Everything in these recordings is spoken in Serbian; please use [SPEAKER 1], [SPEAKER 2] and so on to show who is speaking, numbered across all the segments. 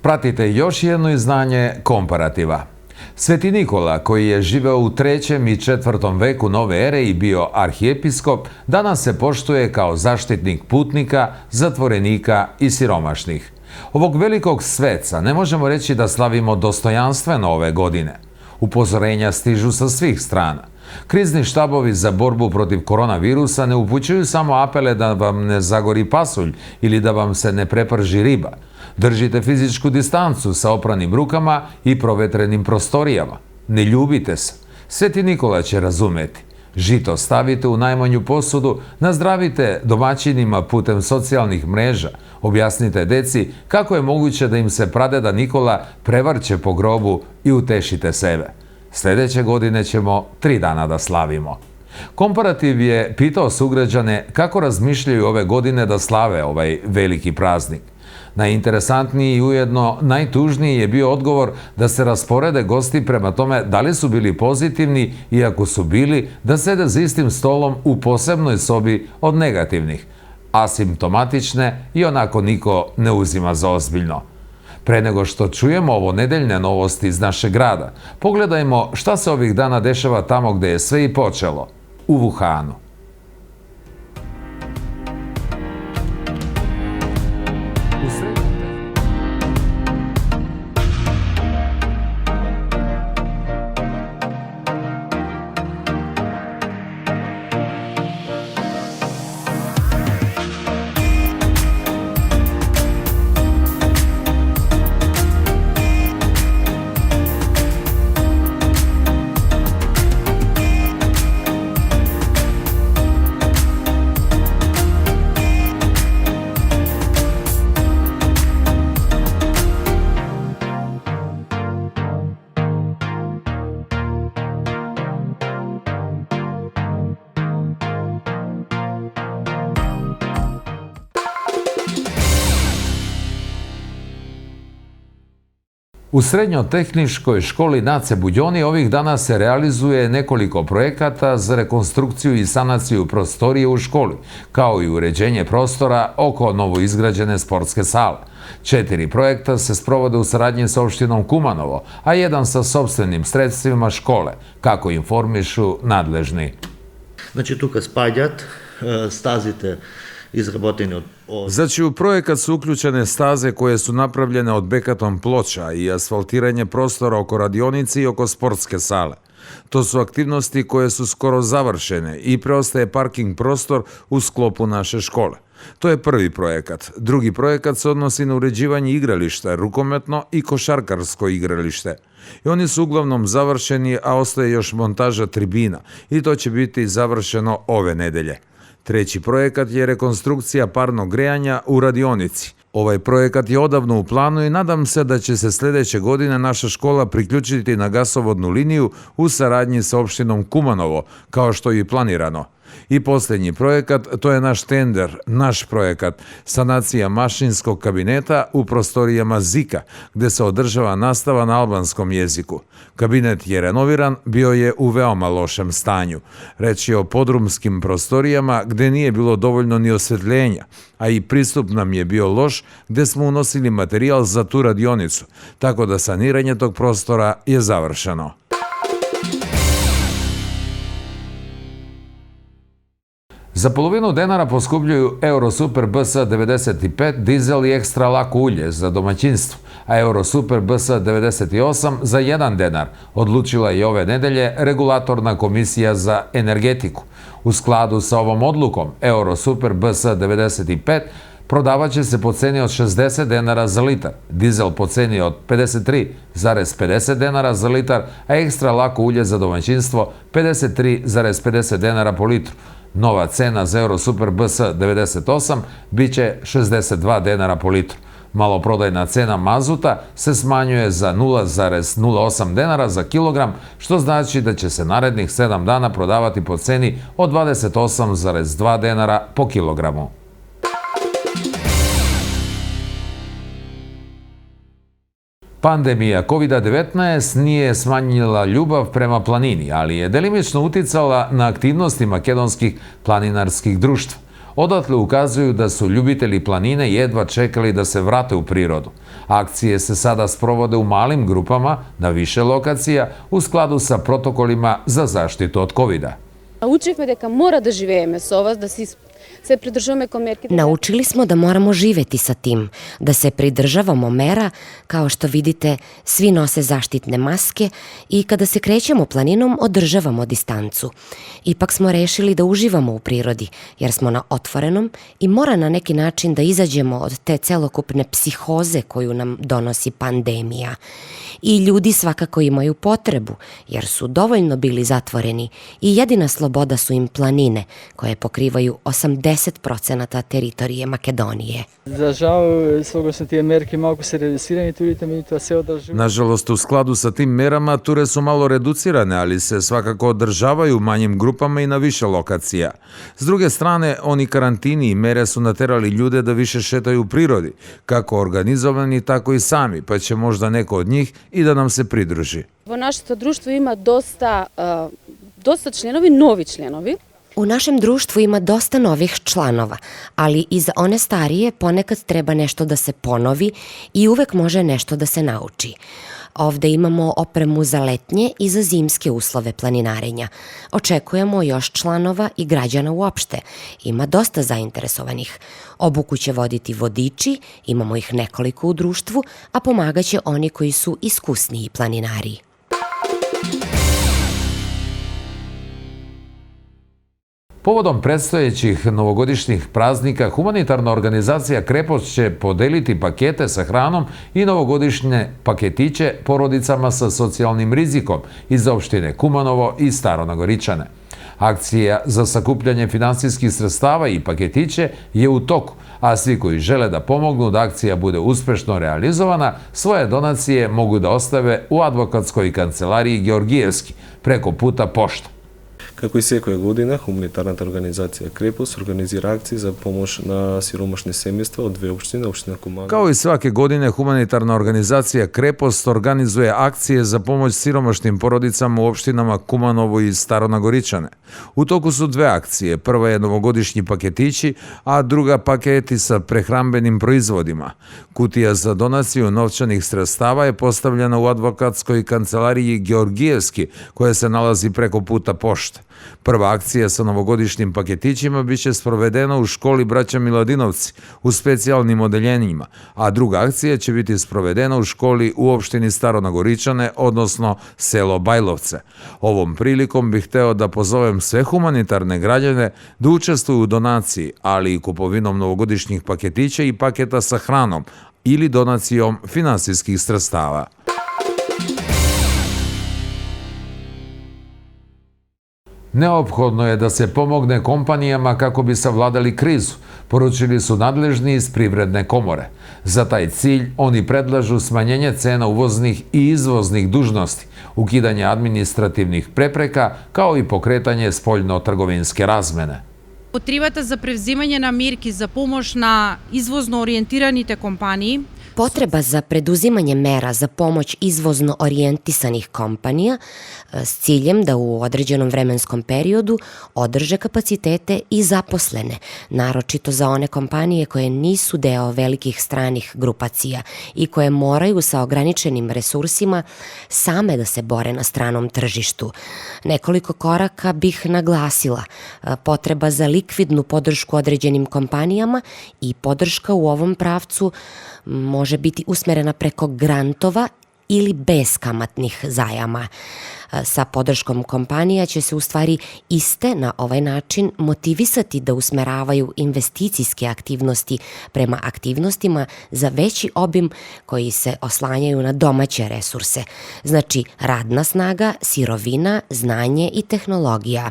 [SPEAKER 1] Pratite još jedno izdanje Komparativa. Sveti Nikola, koji je živeo u 3. i 4. veku nove ere i bio arhijepiskop, danas se poštuje kao zaštitnik putnika, zatvorenika i siromašnih. Ovog velikog sveca ne možemo reći da slavimo dostojanstveno ove godine. Upozorenja stižu sa svih strana. Krizni štabovi za borbu protiv koronavirusa ne upućuju samo apele da vam ne zagori pasulj ili da vam se ne preprži riba. Držite fizičku distancu sa opranim rukama i provetrenim prostorijama. Ne ljubite se. Sveti Nikola će razumeti. Žito stavite u najmanju posudu, nazdravite domaćinima putem socijalnih mreža, objasnite deci kako je moguće da im se pradeda Nikola prevrće po grobu i utešite sebe. Sljedeće godine ćemo 3 dana da slavimo. Komparativ je pitao sugrađane kako razmišljaju ove godine da slave ovaj veliki praznik. Najinteresantniji i ujedno najtužniji je bio odgovor da se rasporede gosti prema tome da li su bili pozitivni i ako su bili, da sede za istim stolom u posebnoj sobi od negativnih. Asimptomatične i onako niko ne uzima za ozbiljno. Pre nego što čujemo ovo nedeljne novosti iz našeg grada, pogledajmo šta se ovih dana dešava tamo gde je sve i počelo, u Wuhanu. U Srednjotehničkoj školi Nace Budjoni ovih dana se realizuje nekoliko projekata za rekonstrukciju i sanaciju prostorije u školi, kao i uređenje prostora oko novoizgrađene sportske sale. 4 projekta se sprovode u saradnji sa opštinom Kumanovo, a jedan sa sopstvenim sredstvima škole, kako informišu nadležni.
[SPEAKER 2] Znači, тук спадят стазите izraboteni od...
[SPEAKER 1] Znači, u projekat su uključene staze koje su napravljene od bekaton ploča i asfaltiranje prostora oko radionice i oko sportske sale. To su aktivnosti koje su skoro završene i preostaje parking prostor u sklopu naše škole. To je prvi projekat. Drugi projekat se odnosi na uređivanje igrališta, rukometno i košarkarsko igralište. I oni su uglavnom završeni, a ostaje još montaža tribina i to će biti završeno ove nedelje. Treći projekat je rekonstrukcija parnog grejanja u radionici. Ovaj projekat je odavno u planu i nadam se da će se sljedeće godine naša škola priključiti na gasovodnu liniju u saradnji sa opštinom Kumanovo, kao što je i planirano. I posljednji projekat, to je naš tender, naš projekat, sanacija mašinskog kabineta u prostorijama Zika, gde se održava nastava na albanskom jeziku. Kabinet je renoviran, bio je u veoma lošem stanju. Reč je o podrumskim prostorijama gde nije bilo dovoljno ni osvetljenja, a i pristup nam je bio loš gde smo unosili materijal za tu radionicu, tako da saniranje tog prostora je završeno. Za polovinu denara poskupljuju Eurosuper BS 95 dizel i ekstra lako ulje za domaćinstvo, a Eurosuper BS 98 za 1 denar, odlučila je ove nedelje Regulatorna komisija za energetiku. U skladu sa ovom odlukom, Eurosuper BS 95 prodavaće se po ceni od 60 denara za litar, dizel po ceni od 53,50 denara za litar, a ekstra lako ulje za domaćinstvo 53,50 denara po litru. Nova cena za Eurosuper BS 98 bit će 62 denara po litru. Maloprodajna cena mazuta se smanjuje za 0,08 denara za kilogram, što znači da će se narednih 7 dana prodavati po ceni od 28,2 denara po kilogramu. Pandemija COVID-19 nije smanjila ljubav prema planini, ali je delimično uticala na aktivnosti makedonskih planinarskih društva. Odatle ukazuju da su ljubitelji planine jedva čekali da se vrate u prirodu. Akcije se sada sprovode u malim grupama na više lokacija u skladu sa protokolima za zaštitu od COVID-a.
[SPEAKER 3] Naučivме дека mora da живееме со ова, да се придржуваме кон мерките.
[SPEAKER 4] Naučili smo da moramo živeti sa tim, da se pridržavamo mera, kao što vidite, svi nose zaštitne maske i kada se krećemo planinom održavamo distancu. Ipak smo rešili da uživamo u prirodi, jer smo na otvorenom i mora na neki način da izađemo od te celokupne psihoze koju nam donosi pandemija. I ljudi svakako imaju potrebu, jer su dovoljno bili zatvoreni i jedina sloboda su im planine, koje pokrivaju 80% teritorije Makedonije.
[SPEAKER 5] За жал, согласно тие мерки малку се редуцирани турите, меѓутоа се одржуваат.
[SPEAKER 1] Nažalost, u skladu sa tim merama, ture su malo reducirane, ali se svakako održavaju u manjim grupama i na više lokacija. S druge strane, oni karantini i mere su naterali ljude da više šetaju u prirodi, kako organizovani, tako i sami, pa će možda neko od njih i da nam se pridruži.
[SPEAKER 3] Во нашето друштво има доста членови, нови членови.
[SPEAKER 4] U našem društvu ima dosta novih članova, ali i za one starije ponekad treba nešto da se ponovi i uvek može nešto da se nauči. Ovde imamo opremu za letnje i za zimske uslove planinarenja. Očekujemo još članova i građana uopšte. Ima dosta zainteresovanih. Obuku će voditi vodiči, imamo ih nekoliko u društvu, a pomagaće oni koji su iskusniji planinari.
[SPEAKER 1] Povodom predstojećih novogodišnjih praznika, humanitarna organizacija Krepos će podeliti pakete sa hranom i novogodišnje paketiće porodicama sa socijalnim rizikom iz opštine Kumanovo i Staronagoričane. Akcija za sakupljanje finansijskih sredstava i paketiće je u toku, a svi koji žele da pomognu da akcija bude uspešno realizovana, svoje donacije mogu da ostave u advokatskoj kancelariji Georgijevski preko puta pošta.
[SPEAKER 6] Како и секоја година, хуманитарната организација Крепос организира акции за помош на сиромашни семејства од две општини, општина Куманово.
[SPEAKER 1] Kao i svake godine, humanitarna organizacija Krepost organizuje akcije za pomoć siromašnim porodicama u opštinama Kumanovo i Staronagoričane. U toku su dve akcije. Prva je novogodišnji paketići, a druga paketi sa prehrambenim proizvodima. Kutija za donaciju novčanih sredstava je postavljena u advokatskoj kancelariji Georgijevski, koja se nalazi preko puta pošte. Prva akcija sa novogodišnjim paketićima biće sprovedena u školi Braća Miladinovci u specijalnim odeljenjima, a druga akcija će biti sprovedena u školi u opštini Staronagoričane, odnosno selo Bajlovce. Ovom prilikom bih hteo da pozovem sve humanitarne građane da učestvuju u donaciji, ali i kupovinom novogodišnjih paketića i paketa sa hranom ili donacijom finansijskih sredstava. Neophodno je da se pomogne kompanijama kako bi savladali krizu, poručili su nadležni iz Privredne komore. Za taj cilj oni predlažu smanjenje cena uvoznih i izvoznih dužnosti, ukidanje administrativnih prepreka, kao i pokretanje spoljno-trgovinske razmene.
[SPEAKER 7] Потребата за превземање на мерки за помош на извозно ориентираните компании.
[SPEAKER 4] Potreba za preduzimanje mera za pomoć izvozno orijentisanih kompanija s ciljem da u određenom vremenskom periodu održe kapacitete i zaposlene, naročito za one kompanije koje nisu deo velikih stranih grupacija i koje moraju sa ograničenim resursima same da se bore na stranom tržištu. Nekoliko koraka bih naglasila. Potreba za likvidnu podršku određenim kompanijama i podrška u ovom pravcu može biti usmerena preko grantova ili beskamatnih zajama. Sa podrškom kompanija će se u stvari iste na ovaj način motivisati da usmeravaju investicijske aktivnosti prema aktivnostima za veći obim koji se oslanjaju na domaće resurse. Znači radna snaga, sirovina, znanje i tehnologija.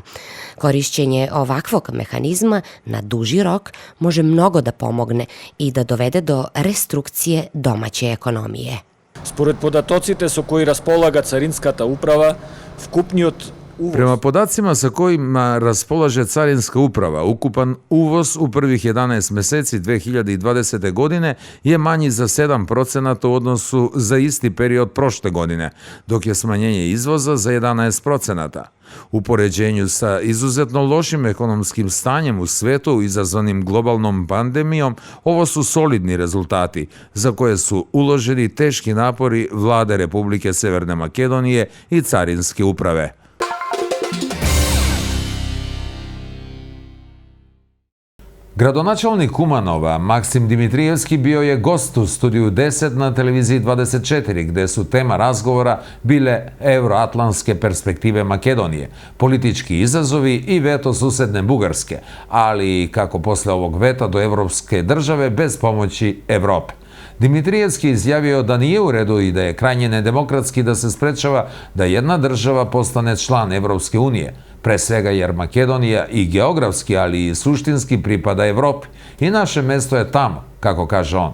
[SPEAKER 4] Korišćenje ovakvog mehanizma na duži rok može mnogo da pomogne i da dovede do restrukcije domaće ekonomije.
[SPEAKER 8] Според податоците со кои располага Царинската управа, вкупниот uvoz.
[SPEAKER 1] Prema podacima sa kojima raspolaže Carinska uprava, ukupan uvoz u prvih 11 meseci 2020. godine je manji za 7% u odnosu za isti period prošle godine, dok je smanjenje izvoza za 11%. U poređenju sa izuzetno lošim ekonomskim stanjem u svetu izazvanim globalnom pandemijom, ovo su solidni rezultati za koje su uloženi teški napori vlade Republike Severne Makedonije i Carinske uprave. Gradonačelnik Kumanova, Maksim Dimitrijevski, bio je gost u studiju 10 na televiziji 24, gde su tema razgovora bile euroatlantske perspektive Makedonije, politički izazovi i veto susedne Bugarske, ali i kako posle ovog veta do evropske države bez pomoći Evrope. Dimitrijevski izjavio da nije u redu i da je krajnje nedemokratski da se sprečava da jedna država postane član Evropske unije, pre svega jer Makedonija i geografski, ali i suštinski pripada Evropi i naše mesto je tamo, kako kaže on.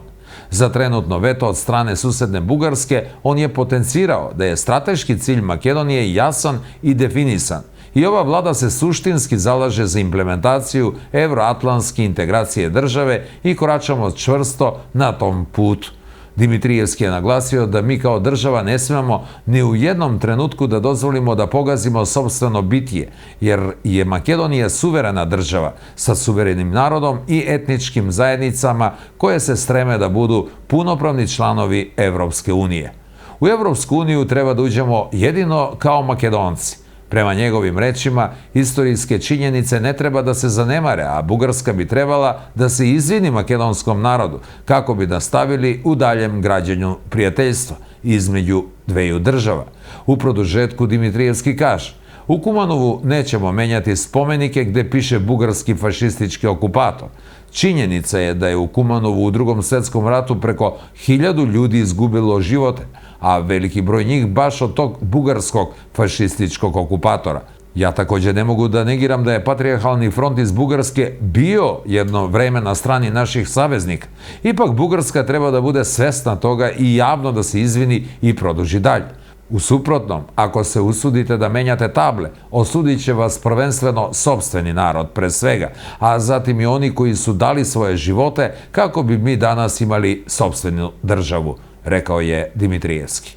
[SPEAKER 1] Za trenutno veto od strane susedne Bugarske on je potencirao da je strateški cilj Makedonije jasan i definisan i ova vlada se suštinski zalaže za implementaciju evroatlantske integracije države i koračamo čvrsto na tom putu. Dimitrijevski je naglasio da mi kao država ne smemo ni u jednom trenutku da dozvolimo da pogazimo sopstveno bitije, jer je Makedonija suverena država sa suverenim narodom i etničkim zajednicama koje se streme da budu punopravni članovi Evropske unije. U Evropsku uniju treba da uđemo jedino kao Makedonci. Prema njegovim rečima, istorijske činjenice ne treba da se zanemare, a Bugarska bi trebala da se izvini makedonskom narodu kako bi nastavili u daljem građenju prijateljstva između dveju država. U produžetku Dimitrijevski kaže: u Kumanovu nećemo menjati spomenike gde piše bugarski fašistički okupator. Činjenica je da je u Kumanovu u Drugom svetskom ratu preko 1000 ljudi izgubilo živote, a veliki broj njih baš od tog bugarskog fašističkog okupatora. Ja takođe ne mogu da negiram da je Patrijarhalni front iz Bugarske bio jedno vreme na strani naših saveznika. Ipak Bugarska treba da bude svesna toga i javno da se izvini i produži dalje. U suprotnom, ako se usudite da menjate table, osudit će vas prvenstveno sopstveni narod pre svega, a zatim i oni koji su dali svoje živote kako bi mi danas imali sopstvenu državu, rekao je Dimitrijevski.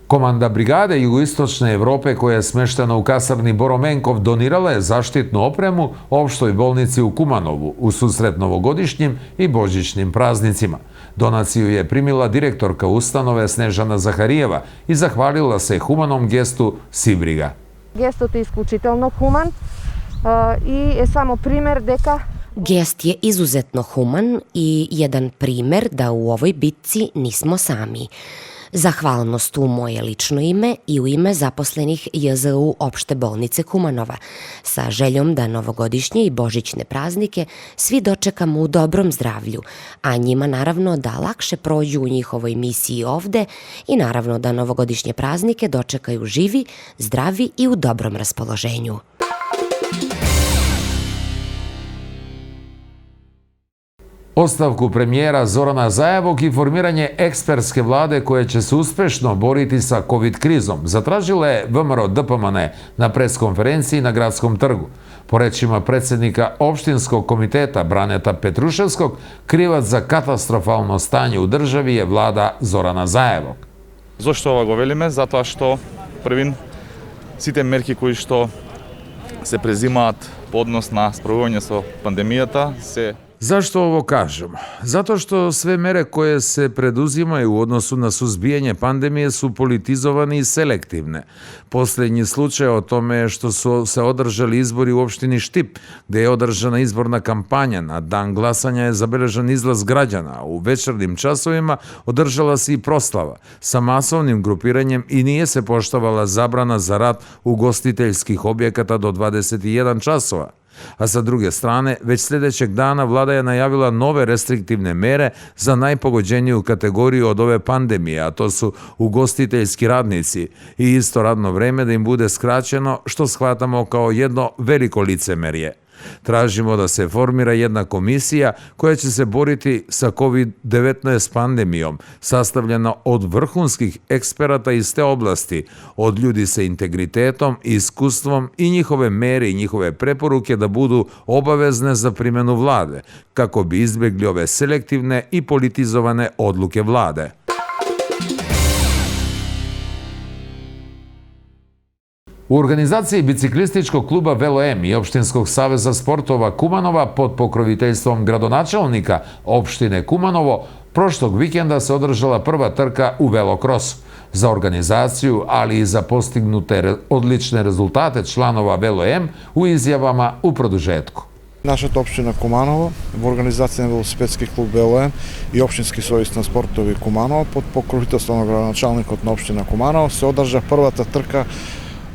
[SPEAKER 1] Komanda brigade Jugoistočne Evrope koja je smeštena u kasarni Boromenkov donirala je zaštitnu opremu opštoj bolnici u Kumanovu u susret novogodišnjim i božićnim praznicima. Donaciju je primila direktorka ustanove Снежана Захариева и захвалила се хуманом гесту Сибрига.
[SPEAKER 9] Гестот е исклучително хуман и е само пример дека
[SPEAKER 4] Gest je izuzetno human i jedan primer da u ovoj bitci nismo sami. Zahvalnost u moje lično ime i u ime zaposlenih JZU opšte bolnice Kumanova, sa željom da novogodišnje i božićne praznike svi dočekamo u dobrom zdravlju, a njima naravno da lakše prođu u njihovoj misiji ovde i naravno da novogodišnje praznike dočekaju živi, zdravi i u dobrom raspoloženju.
[SPEAKER 1] Ostavku premijera Zorana Zajevog i formiranje ekspertske vlade koje će se uspešno boriti sa COVID krizom zatražila je VMRO DPMN na preskonferenciji na Gradskom trgu. Po rečima predsednika opštinskog komiteta Braneta Petruševskog, krivac za katastrofalno stanje u državi je vlada Zorana Zajevog.
[SPEAKER 10] Зошто ова го велиме? Затоа што првин сите мерки кои што се презимаат по однос на справување со пандемијата се
[SPEAKER 1] Zašto ovo kažemo? Zato što sve mere koje se preduzimaju u odnosu na suzbijanje pandemije su politizovane i selektivne. Posljednji slučaj o tome je što su se održali izbori u opštini Štip, gde je održana izborna kampanja. Na dan glasanja je zabeležen izlaz građana, a u večernjim časovima održala se i proslava sa masovnim grupiranjem i nije se poštovala zabrana za rad ugostiteljskih objekata do 21 časova. A sa druge strane, već sljedećeg dana vlada je najavila nove restriktivne mere za najpogođeniju kategoriju od ove pandemije, a to su ugostiteljski radnici i isto radno vreme da im bude skraćeno, što shvatamo kao jedno veliko licemerje. Tražimo da se formira jedna komisija koja će se boriti sa COVID-19 pandemijom, sastavljena od vrhunskih eksperata iz te oblasti, od ljudi sa integritetom, iskustvom i njihove mere i njihove preporuke da budu obavezne za primjenu vlade, kako bi izbjegli ove selektivne i politizovane odluke vlade. U organizaciji biciklističkog kluba Velo M i Opštinskog saveza sportova Kumanova pod pokroviteljstvom gradonačelnika opštine Kumanovo prošlog vikenda se održala prva trka u velokrosu. Za organizaciju, ali i za postignute odlične rezultate članova Velo M u izjavama u produžetku.
[SPEAKER 11] Нашата општина Куманово во организација на велосипедски клуб ВЛМ и Општински сојуз на спортови Куманово под покровителство на градоначалникот на општина Куманово се одржа првата трка.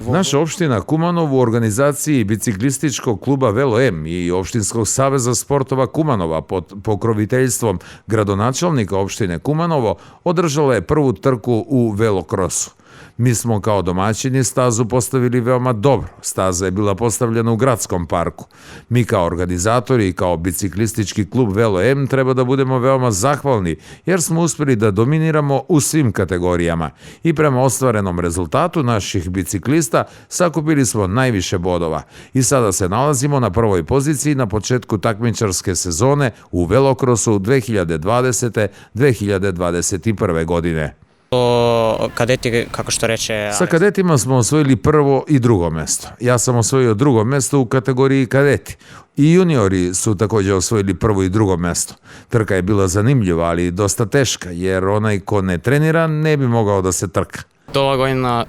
[SPEAKER 1] Наша општина Куманово у организацији бициклистичког клуба Вelo M и Општинскog saveza sportova Kumanova pod pokroviteljstvom gradonačelnika opštine Kumanovo održala je prvu trku u velokrosu. Mi smo kao domaćini stazu postavili veoma dobro. Staza je bila postavljena u gradskom parku. Mi kao organizatori i kao biciklistički klub Velo M treba da budemo veoma zahvalni jer smo uspeli da dominiramo u svim kategorijama. I prema ostvarenom rezultatu naših biciklista sakupili smo najviše bodova. I sada se nalazimo na prvoj poziciji na početku takmičarske sezone u velokrosu 2020-2021. godine.
[SPEAKER 12] Kadeti, kako što reče...
[SPEAKER 1] Sa kadetima smo osvojili prvo i drugo mesto. Ja sam osvojio drugo mesto u kategoriji kadeti. I juniori su također osvojili prvo i drugo mesto. Trka je bila zanimljiva, ali i dosta teška, jer onaj ko ne trenira ne bi mogao da se trka.
[SPEAKER 12] Ova godina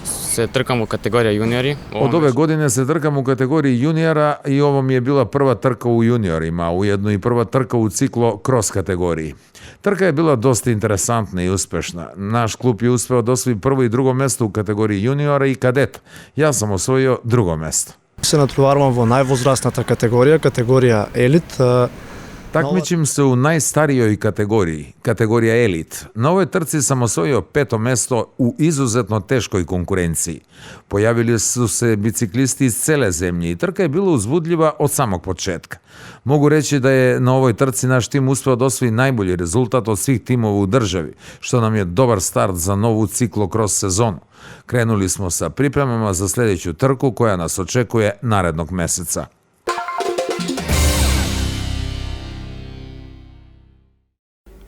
[SPEAKER 12] se trkam u kategoriji juniori.
[SPEAKER 1] Od ove godine se trkam u kategoriji juniora i ovo mi je bila prva trka u juniorima, ujedno i prva trka u ciklo cross kategoriji. Trka je bila dosta interesantna i uspešna. Naš klub je uspeo da osvoji prvo i drugo mesto u kategoriji juniora i kadeta. Ja sam osvojio drugo mesto.
[SPEAKER 11] Се натпреварувам во највозрастната категорија елит.
[SPEAKER 1] Takmičim se u najstarijoj kategoriji, kategorija elit. Na ovoj trci sam osvojio 5. mesto u izuzetno teškoj konkurenciji. Pojavili su se biciklisti iz cele zemlje i trka je bila uzbudljiva od samog početka. Mogu reći da je na ovoj trci naš tim uspeo da osvoji najbolji rezultat od svih timova u državi, što nam je dobar start za novu ciklokros sezonu. Krenuli smo sa pripremama za sljedeću trku koja nas očekuje narednog meseca.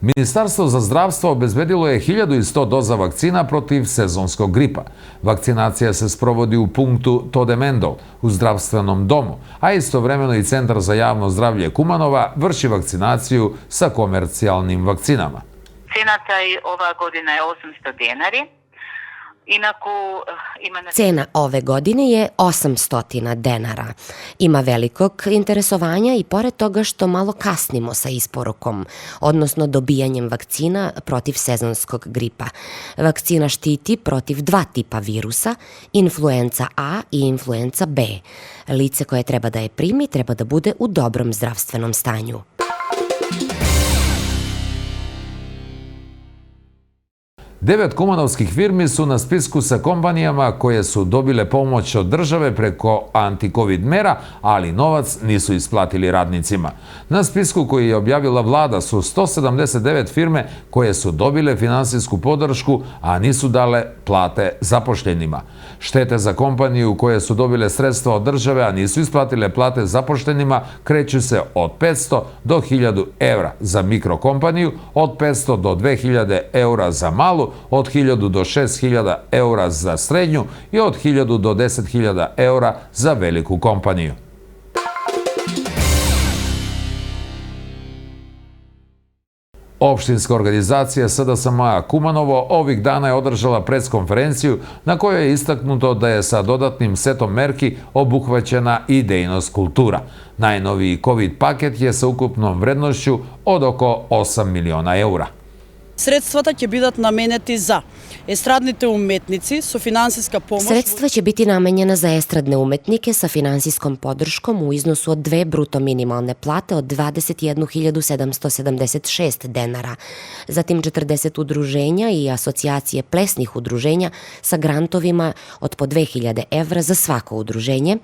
[SPEAKER 1] Ministarstvo za zdravstvo obezbedilo je 1100 doza vakcina protiv sezonskog gripa. Vakcinacija se sprovodi u punktu Todemendol u zdravstvenom domu, a istovremeno i Centar za javno zdravlje Kumanova vrši vakcinaciju sa komercijalnim vakcinama.
[SPEAKER 13] Цената ова година е 800 денари.
[SPEAKER 4] Cena ove godine je 800 denara. Ima velikog interesovanja i pored toga što malo kasnimo sa isporukom, odnosno dobijanjem vakcina protiv sezonskog gripa. Vakcina štiti protiv 2 tipa virusa, influenca A i influenca B. Lice koje treba da je primi treba da bude u dobrom zdravstvenom stanju.
[SPEAKER 1] Devet kumanovskih firmi su na spisku sa kompanijama koje su dobile pomoć od države preko anti-covid mera, ali novac nisu isplatili radnicima. Na spisku koji je objavila vlada su 179 firme koje su dobile finansijsku podršku, a nisu dale plate zapošljenima. Štete za kompaniju koje su dobile sredstva od države, a nisu isplatile plate zapošljenima, kreću se od 500 do 1000 evra za mikrokompaniju, od 500 do 2000 evra za malu, od 1000 do 6000 eura za srednju i od 1000 do 10.000 eura za veliku kompaniju. Opštinska organizacija SDSM Kumanovo ovih dana je održala preskonferenciju na kojoj je istaknuto da je sa dodatnim setom merki obuhvaćena i dejnost kultura. Najnoviji COVID paket je sa ukupnom vrednošću od oko 8 miliona eura.
[SPEAKER 14] Sredствата ќе бидат наменети за естрадните уметници со финансиска помош.
[SPEAKER 4] Sredstva će biti namenjena za estradne umetnike sa finansijskom podrškom u iznosu od 2 bruto minimalne plate od 21.776 denara. Zatim 40 udruženja i asocijacije plesnih udruženja sa grantovima od po 2000 evra za svako udruženje.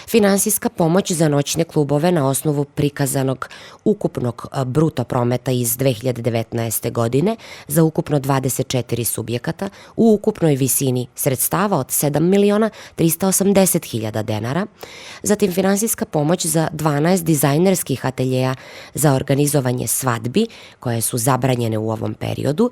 [SPEAKER 4] Finansijska pomoć za noćne klubove na osnovu prikazanog ukupnog bruto prometa iz 2019. godine za ukupno 24 subjekata projekata u ukupnoj visini sredstava od 7.380.000 dinara, zatim finansijska pomoć za 12 dizajnerskih ateljeja za organizovanje svadbi koje su zabranjene u ovom periodu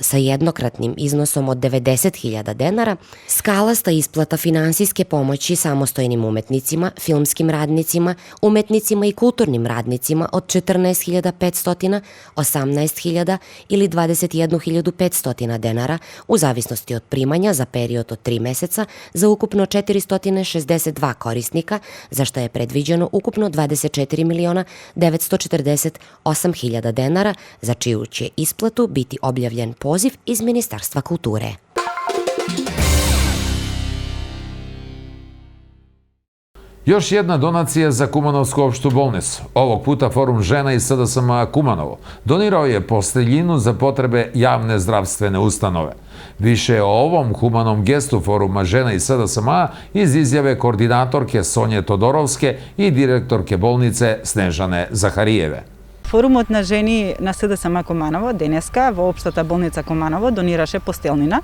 [SPEAKER 4] sa jednokratnim iznosom od 90.000 dinara, skalasta isplata finansijske pomoći samostojnim umetnicima, filmskim radnicima, umetnicima i kulturnim radnicima od 14.500, 18.000 ili 21.500 dinara u zavisnosti od primanja za period od 3 meseca za ukupno 462 korisnika, za što je predviđeno ukupno 24.948.000 dinara, za čiju će isplatu biti objavljen poziv iz Ministarstva kulture.
[SPEAKER 1] Još jedna donacija za Kumanovsku opštu bolnicu. Ovog puta Forum žena iz SDSM Kumanovo donirao je posteljinu za potrebe javne zdravstvene ustanove. Više o ovom humanom gestu Foruma žena iz SDSM iz izjave koordinatorke Sonje Todorovske i direktorke bolnice Снежане Захариеве.
[SPEAKER 15] Форумот на жени на СДСМ Куманово денеска во општата болница Куманово донираше постелнина.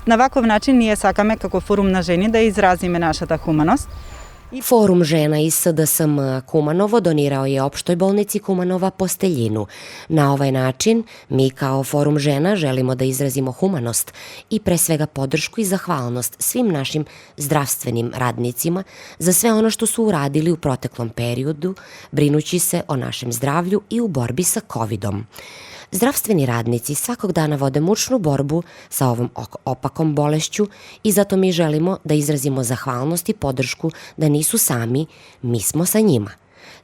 [SPEAKER 15] На ваков начин ние сакаме како форум на жени да изразиме нашата хуманост.
[SPEAKER 4] Forum žena iz SDSM Kumanovo donirao je opštoj bolnici Kumanova posteljinu. Na ovaj način mi kao Forum žena želimo da izrazimo humanost i pre svega podršku i zahvalnost svim našim zdravstvenim radnicima za sve ono što su uradili u proteklom periodu, brinući se o našem zdravlju i u borbi sa COVID-om. Zdravstveni radnici svakog dana vode mučnu borbu sa ovom opakom bolešću i zato mi želimo da izrazimo zahvalnost i podršku da nisu sami, mi smo sa njima.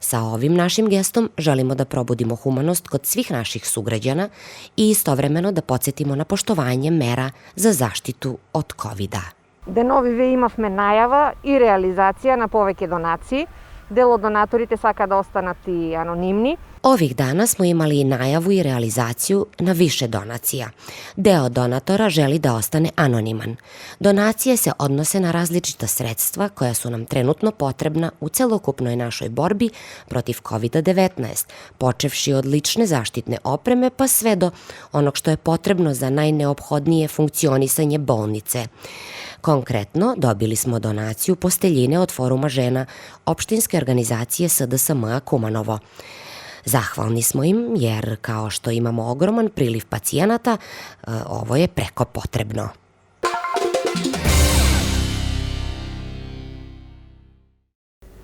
[SPEAKER 4] Sa ovim našim gestom želimo da probudimo humanost kod svih naših sugrađana i istovremeno da podsjetimo na poštovanje mera za zaštitu od COVID-a.
[SPEAKER 9] Денови ве имавме најава и реализација на повеќе донации. Дел од донаторите сака да останат и анонимни.
[SPEAKER 4] Ovih dana smo imali najavu i realizaciju na više donacija. Deo donatora želi da ostane anoniman. Donacije se odnose na različita sredstva koja su nam trenutno potrebna u celokupnoj našoj borbi protiv COVID-19, počevši od lične zaštitne opreme pa sve do onog što je potrebno za najneophodnije funkcionisanje bolnice. Konkretno, dobili smo donaciju posteljine od Foruma žena opštinske organizacije SDSM Kumanovo. Zahvalni smo im jer kao što imamo ogroman priliv pacijenata, ovo je preko potrebno.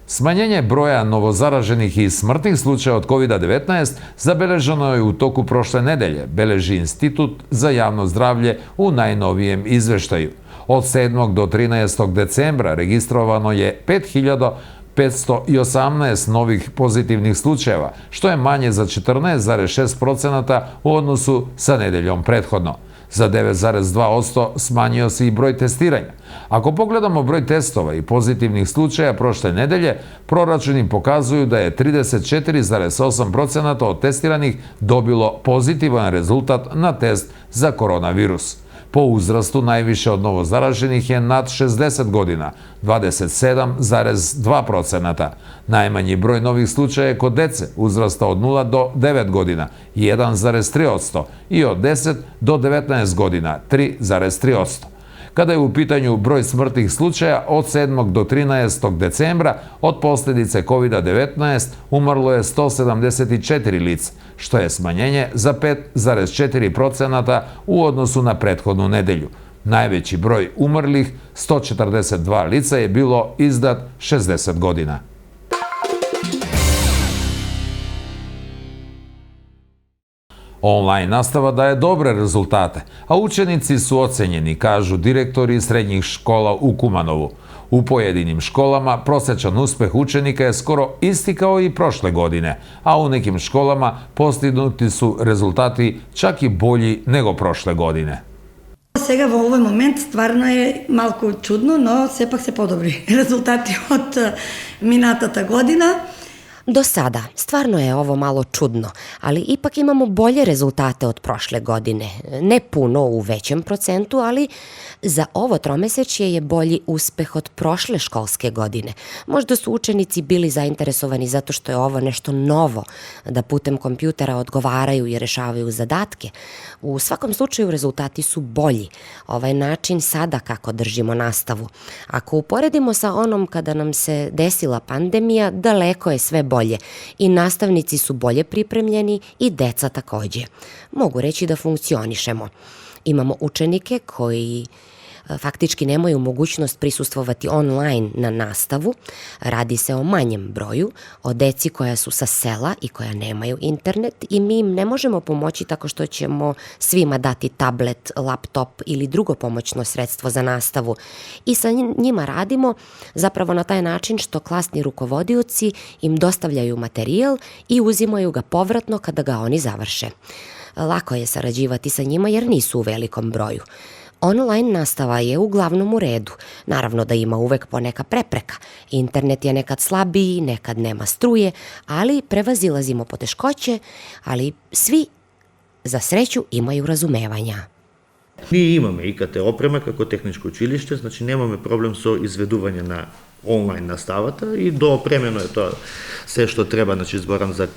[SPEAKER 1] Smanjenje broja novozaraženih i smrtnih slučaja od COVID-19 zabeleženo je u toku prošle nedelje, beleži Institut za javno zdravlje u najnovijem izveštaju. Od 7. do 13. decembra registrovano je 5.518 novih pozitivnih slučajeva, što je manje za 14,6% u odnosu sa nedeljom prethodno. Za 9,2% smanjio se i broj testiranja. Ako pogledamo broj testova i pozitivnih slučaja prošle nedelje, proračuni pokazuju da je 34,8% od testiranih dobilo pozitivan rezultat na test za koronavirus. Po uzrastu najviše od novozaraženih je nad 60 godina, 27,2%. Najmanji broj novih slučaja je kod dece uzrasta od 0 do 9 godina, 1,3%, i od 10 do 19 godina, 3,3%. Kada je u pitanju broj smrtnih slučaja, od 7. do 13. decembra od posljedice COVID-19 umrlo je 174 lica, što je smanjenje za 5,4% u odnosu na prethodnu nedelju. Najveći broj umrlih, 142 lica, je bilo iznad 60 godina. Online nastava daje dobre rezultate, a učenici su ocenjeni, kažu direktori srednjih škola u Kumanovu. U pojedinim školama prosječan uspeh učenika je skoro isti kao i prošle godine, a u nekim školama postignuti su rezultati čak i bolji nego prošle godine.
[SPEAKER 16] Сега во овој момент стварно е малку чудно, но сепак се подобри резултати од минатата година.
[SPEAKER 4] Do sada, stvarno je ovo malo čudno, ali ipak imamo bolje rezultate od prošle godine. Ne puno u većem procentu, ali za ovo tromesečje je bolji uspeh od prošle školske godine. Možda su učenici bili zainteresovani zato što je ovo nešto novo, da putem kompjutera odgovaraju i rešavaju zadatke. U svakom slučaju rezultati su bolji. Ovaj način sada kako držimo nastavu. Ako uporedimo sa onom kada nam se desila pandemija, daleko je sve bolje i nastavnici su bolje pripremljeni i deca takođe. Mogu reći da funkcionišemo. Imamo učenike koji faktički nemaju mogućnost prisustvovati online na nastavu. Radi se o manjem broju, o deci koja su sa sela i koja nemaju internet i mi im ne možemo pomoći tako što ćemo svima dati tablet, laptop ili drugo pomoćno sredstvo za nastavu. I sa njima radimo zapravo na taj način što klasni rukovodioci im dostavljaju materijal i uzimaju ga povratno kada ga oni završe. Lako je sarađivati sa njima jer nisu u velikom broju. Online nastava je uglavnom u redu. Naravno da ima uvek poneka prepreka. Internet je nekad slabiji, nekad nema struje, ali prevazilazimo poteškoće, ali svi za sreću imaju razumevanja.
[SPEAKER 2] Mi imаме IKT oprema како техничко училиште, значи немаме проблем со изведување на онлайн наставата и доопремено е тоа се што треба, значи зборам за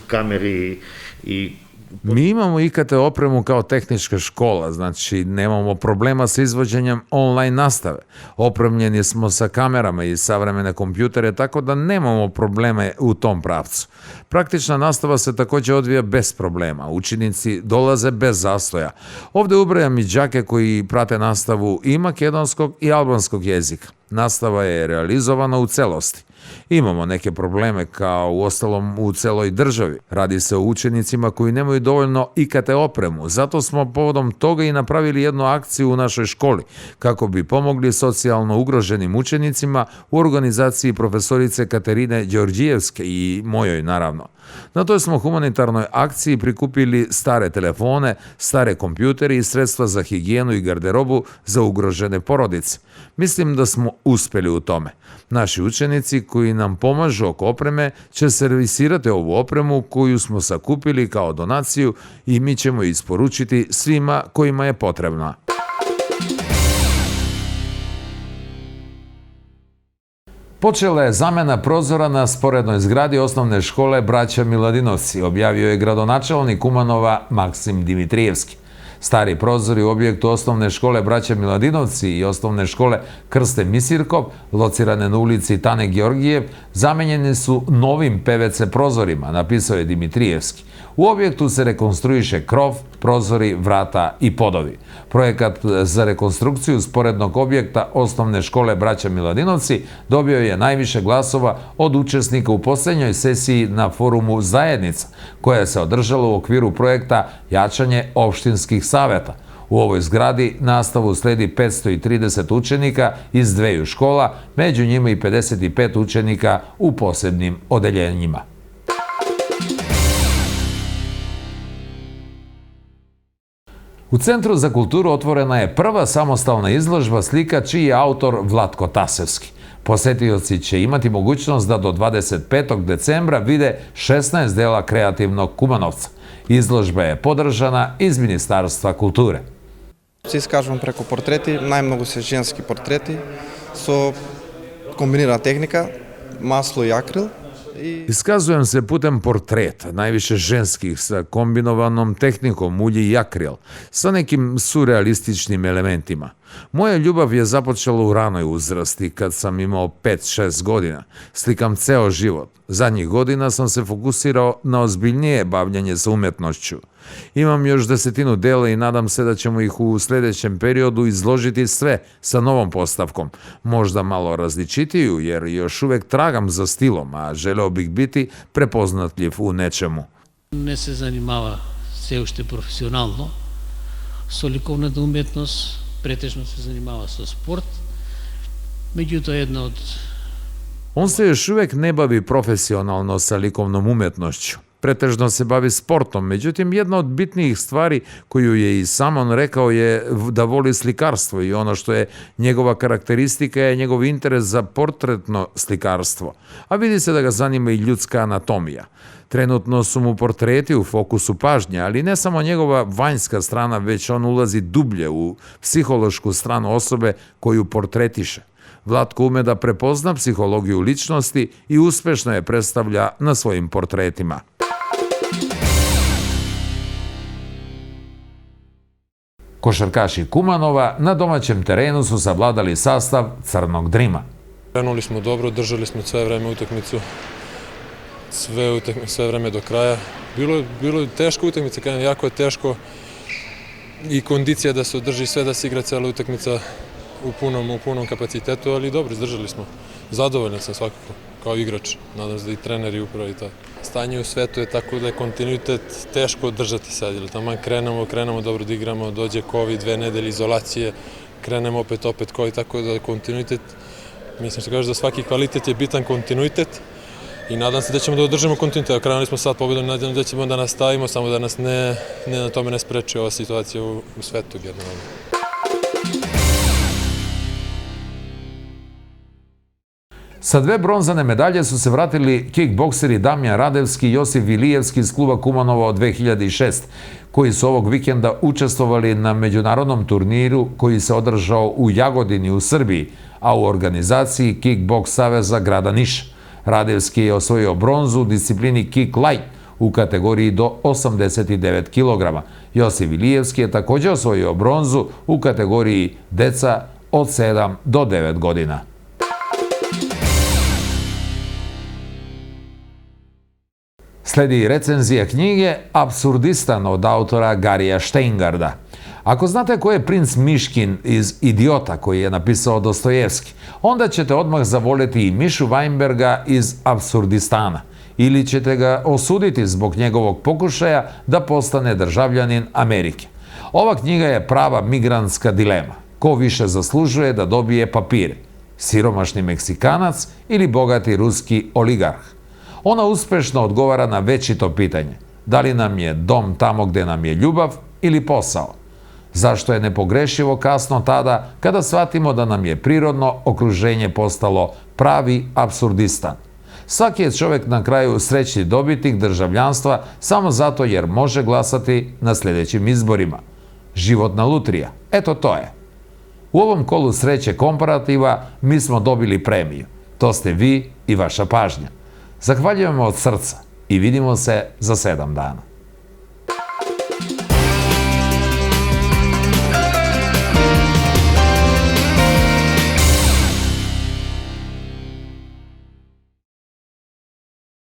[SPEAKER 2] камери и
[SPEAKER 1] Mi imamo IKT opremu kao tehnička škola, znači nemamo problema sa izvođenjem online nastave. Opremljeni smo sa kamerama i savremene kompjutere, tako da nemamo probleme u tom pravcu. Praktična nastava se takođe odvija bez problema. Učenici dolaze bez zastoja. Ovde ubrajam i đake koji prate nastavu i makedonskog i albanskog jezika. Nastava je realizovana u celosti. Imamo neke probleme kao u ostalom u celoj državi. Radi se o učenicima koji nemaju dovoljno IKT opremu. Zato smo povodom toga i napravili jednu akciju u našoj školi kako bi pomogli socijalno ugroženim učenicima u organizaciji profesorice Katerine Đorđijevske i mojoj naravno. Na toj smo humanitarnoj akciji prikupili stare telefone, stare kompjutere i sredstva za higijenu i garderobu za ugrožene porodice. Mislim da smo uspeli u tome. Naši učenici koji nam pomažu oko opreme će servisirati ovu opremu koju smo sakupili kao donaciju i mi ćemo isporučiti svima kojima je potrebna. Počela je zamena prozora na sporednoj zgradi osnovne škole Braća Miladinovci, objavio je gradonačelnik Kumanova Maksim Dimitrijevski. Stari prozori u objektu osnovne škole Braća Miladinovci i osnovne škole Krste Misirkov, locirane na ulici Tane Georgijev, zamenjeni su novim PVC prozorima, napisao je Dimitrijevski. U objektu se rekonstruiše krov, prozori, vrata i podovi. Projekat za rekonstrukciju sporednog objekta osnovne škole Braća Miladinovci dobio je najviše glasova od učesnika u poslednjoj sesiji na forumu Zajednica, koja se održala u okviru projekta Jačanje opštinskih saveta. U ovoj zgradi nastavu sledi 530 učenika iz dveju škola, među njima i 55 učenika u posebnim odeljenjima. U Centru za kulturu otvorena je prva samostalna izložba slika čiji je autor Vlatko Tasevski. Posetioci će imati mogućnost da do 25. decembra vide 16 dela kreativnog Kumanovca. Izložba je podržana iz Ministarstva kulture.
[SPEAKER 17] Se iskažemo preko portreti, najmnogo se ženski portreti, so kombinirana tehnika, maslo i akril.
[SPEAKER 1] Iskazujem se putem portreta, najviše ženskih, sa kombinovanom tehnikom ulje i akril, sa nekim surrealističnim elementima. Moja ljubav je započela u ranoj uzrasti, kad sam imao 5-6 godina. Slikam ceo život. Zadnjih godina sam se fokusirao na ozbiljnije bavljanje sa umetnošću. Imam još 10 dela i nadam se da ćemo ih u sledećem periodu izložiti sve sa novom postavkom. Možda malo različitiju, jer još uvek tragam za stilom, a želeo bih biti prepoznatljiv u nečemu.
[SPEAKER 18] Не се занимава се уште професионално со ликовната уметност, претежно се занимава со спорт. Меѓутоа една од
[SPEAKER 1] On se još uvek ne bavi profesionalno sa likovnom umetnošću. pretežno se bavi sportom. Međutim, jedna od bitnijih stvari koju je i sam on rekao je da voli slikarstvo i ono što je njegova karakteristika je njegov interes za portretno slikarstvo. A vidi se da ga zanima i ljudska anatomija. Trenutno su mu portreti u fokusu pažnje, ali ne samo njegova vanjska strana, već on ulazi dublje u psihološku stranu osobe koju portretiše. Vlatko ume da prepozna psihologiju ličnosti i uspešno je predstavlja na svojim portretima. Košarkaši Kumanova na domaćem terenu su savladali sastav Crnog Drima.
[SPEAKER 19] Krenuli smo dobro, držali smo sve vreme utakmicu, sve vreme do kraja. Bilo je teško utakmica, jako je teško i kondicija da se održi sve, da se igra cela utakmica u punom kapacitetu, ali dobro, izdržali smo. Zadovoljan sam svakako, kao igrač. Nadam se da i trener i upravo i tako. Stanje u svetu je tako da je kontinuitet teško održati sad, jer tamo krenemo dobro da igramo, dođe COVID, 2 nedelje izolacije, krenemo opet COVID, tako da je kontinuitet, mislim što kažeš da svaki kvalitet je bitan kontinuitet i nadam se da ćemo da održimo kontinuitet. Krenuli smo sad pobedom, nadam da ćemo da nastavimo, samo da nas na tome ne spreči ova situacija u svetu generalno.
[SPEAKER 1] Sa 2 bronzane medalje su se vratili kickbokseri Damjan Radevski i Josip Vilijevski iz kluba Kumanovo od 2006, koji su ovog vikenda učestvovali na međunarodnom turniru koji se održao u Jagodini u Srbiji, a u organizaciji Kickboks saveza grada Niša. Radevski je osvojio bronzu u disciplini Kick Light u kategoriji do 89 kg. Josip Vilijevski je također osvojio bronzu u kategoriji deca od 7 do 9 godina. Sledi recenzija knjige Apsurdistan od autora Garija Steingarda. Ako znate ko je princ Miškin iz Idiota koji je napisao Dostojevski, onda ćete odmah zavoljeti i Mišu Weinberga iz Apsurdistana. Ili ćete ga osuditi zbog njegovog pokušaja da postane državljanin Amerike. Ova knjiga je prava migrantska dilema. Ko više zaslužuje da dobije papire? Siromašni Meksikanac ili bogati ruski oligarh? Ona uspešno odgovara na večito pitanje. Da li nam je dom tamo gde nam je ljubav ili posao? Zašto je nepogrešivo kasno tada kada shvatimo da nam je prirodno okruženje postalo pravi apsurdistan? Svaki je čovjek na kraju srećni dobitnik državljanstva samo zato jer može glasati na sljedećim izborima. Životna lutrija. Eto to je. U ovom kolu sreće komparativa mi smo dobili premiju. To ste vi i vaša pažnja. Zahvaljujemo od srca i vidimo se za 7 dana.